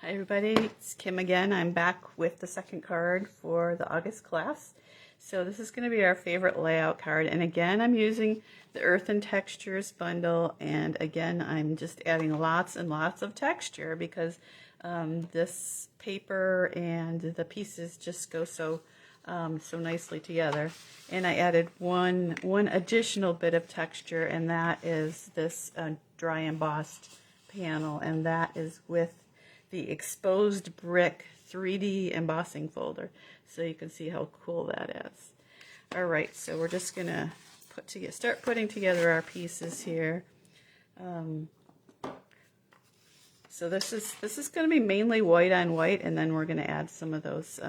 Hi everybody, it's Kim again. I'm back with the second card for the August class. So this is going to be our favorite layout card, and again I'm using the Earthen Textures bundle, and again I'm just adding lots and lots of texture because this paper and the pieces just go so nicely together. And I added one additional bit of texture, and that is this dry embossed panel, and that is with the exposed brick 3D embossing folder, so you can see how cool that is. All right, so we're just gonna start putting together our pieces here. So this is going to be mainly white on white, and then we're going to add some of those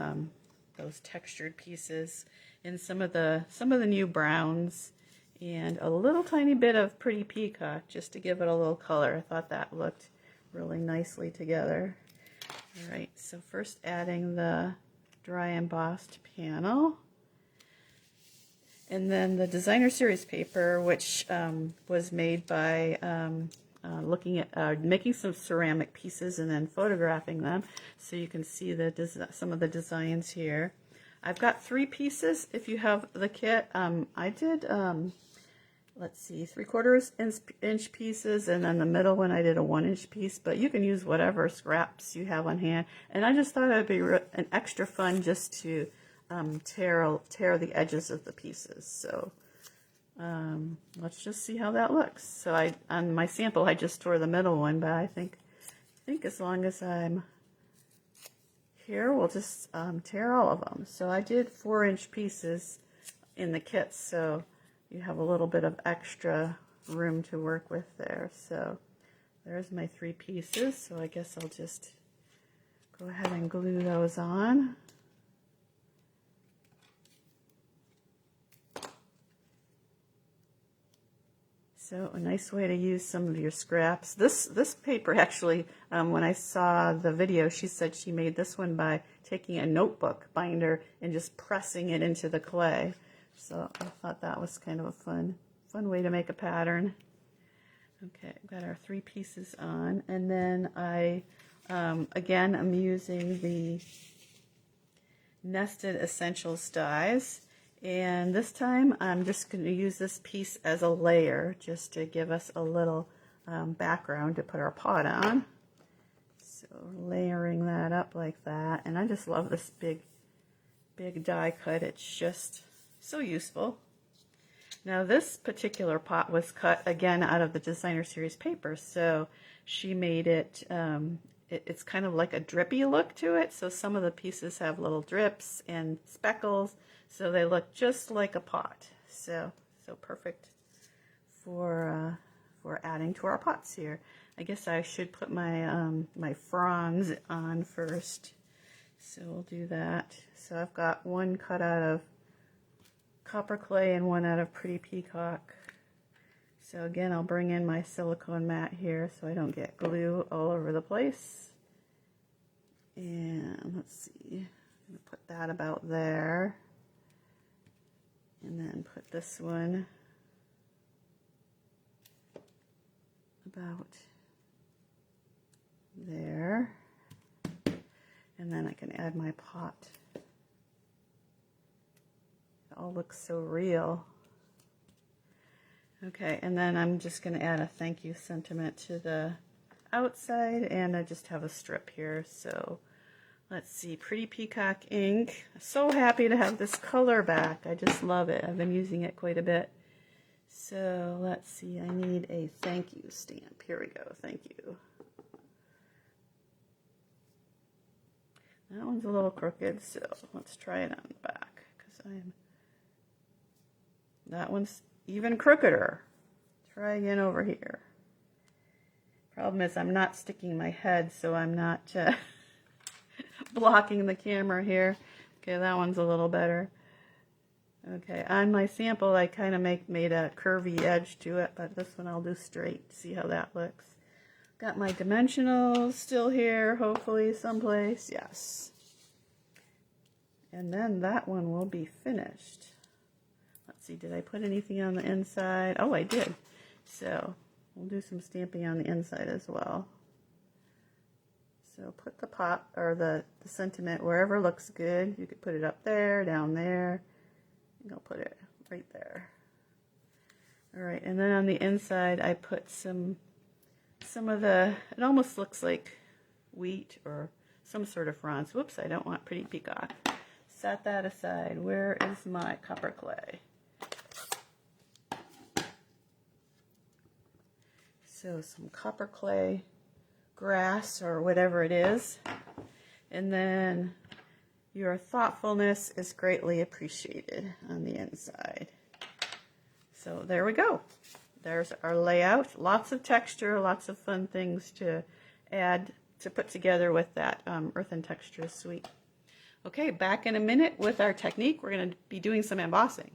textured pieces and some of the new browns and a little tiny bit of Pretty Peacock just to give it a little color. I thought that looked really nicely together. All right, so first adding the dry embossed panel, and then the designer series paper, which was made by looking at making some ceramic pieces and then photographing them, so you can see some of the designs here. I've got 3 pieces if you have the kit. I did let's see, 3/4 inch pieces, and then the middle one I did a 1-inch piece, but you can use whatever scraps you have on hand. And I just thought it'd be an extra fun just to tear the edges of the pieces. So let's just see how that looks. So on my sample I just tore the middle one, but I think as long as I'm here we'll just tear all of them. So I did 4-inch pieces in the kit, so you have a little bit of extra room to work with there. So there's my 3 pieces. So I guess I'll just go ahead and glue those on. So a nice way to use some of your scraps. This paper actually, when I saw the video, she said she made this one by taking a notebook binder and just pressing it into the clay. So I thought that was kind of a fun way to make a pattern. Okay, I've got our 3 pieces on, and then again, I'm using the Nested Essentials dies, and this time I'm just going to use this piece as a layer just to give us a little background to put our pot on. So layering that up like that, and I just love this big die cut. It's just so useful. Now this particular pot was cut again out of the designer series paper, so she made it, it's kind of like a drippy look to it, so some of the pieces have little drips and speckles, so they look just like a pot. So perfect for adding to our pots here. I guess I should put my my fronds on first, so we'll do that. So I've got one cut out of copper clay and one out of Pretty Peacock. So again, I'll bring in my silicone mat here so I don't get glue all over the place. And let's see, I'm going to put that about there. And then put this one about there. And then I can add my pot. It all looks so real. Okay, and then I'm just going to add a thank you sentiment to the outside, and I just have a strip here. So let's see, Pretty Peacock ink. So happy to have this color back. I just love it. I've been using it quite a bit. So let's see, I need a thank you stamp. Here we go, thank you. That one's a little crooked, so let's try it on the back, because that one's even crookeder. Try again over here. Problem is I'm not sticking my head, so I'm not blocking the camera here. Okay, that one's a little better. Okay, on my sample I kind of made a curvy edge to it, but this one I'll do straight. See how that looks. Got my dimensionals still here, hopefully someplace. Yes. And then that one will be finished. Let's see, did I put anything on the inside? Oh, I did. So we'll do some stamping on the inside as well. So put the pot or the sentiment wherever looks good. You could put it up there, down there. I'll put it right there. All right, and then on the inside I put some of the, it almost looks like wheat or some sort of fronds. Whoops, I don't want pretty peacock. Set that aside. Where is my copper clay? So some copper clay grass or whatever it is. And then your thoughtfulness is greatly appreciated on the inside. So there we go. There's our layout. Lots of texture, lots of fun things to add, to put together with that earthen texture suite. Okay, back in a minute with our technique. We're going to be doing some embossing.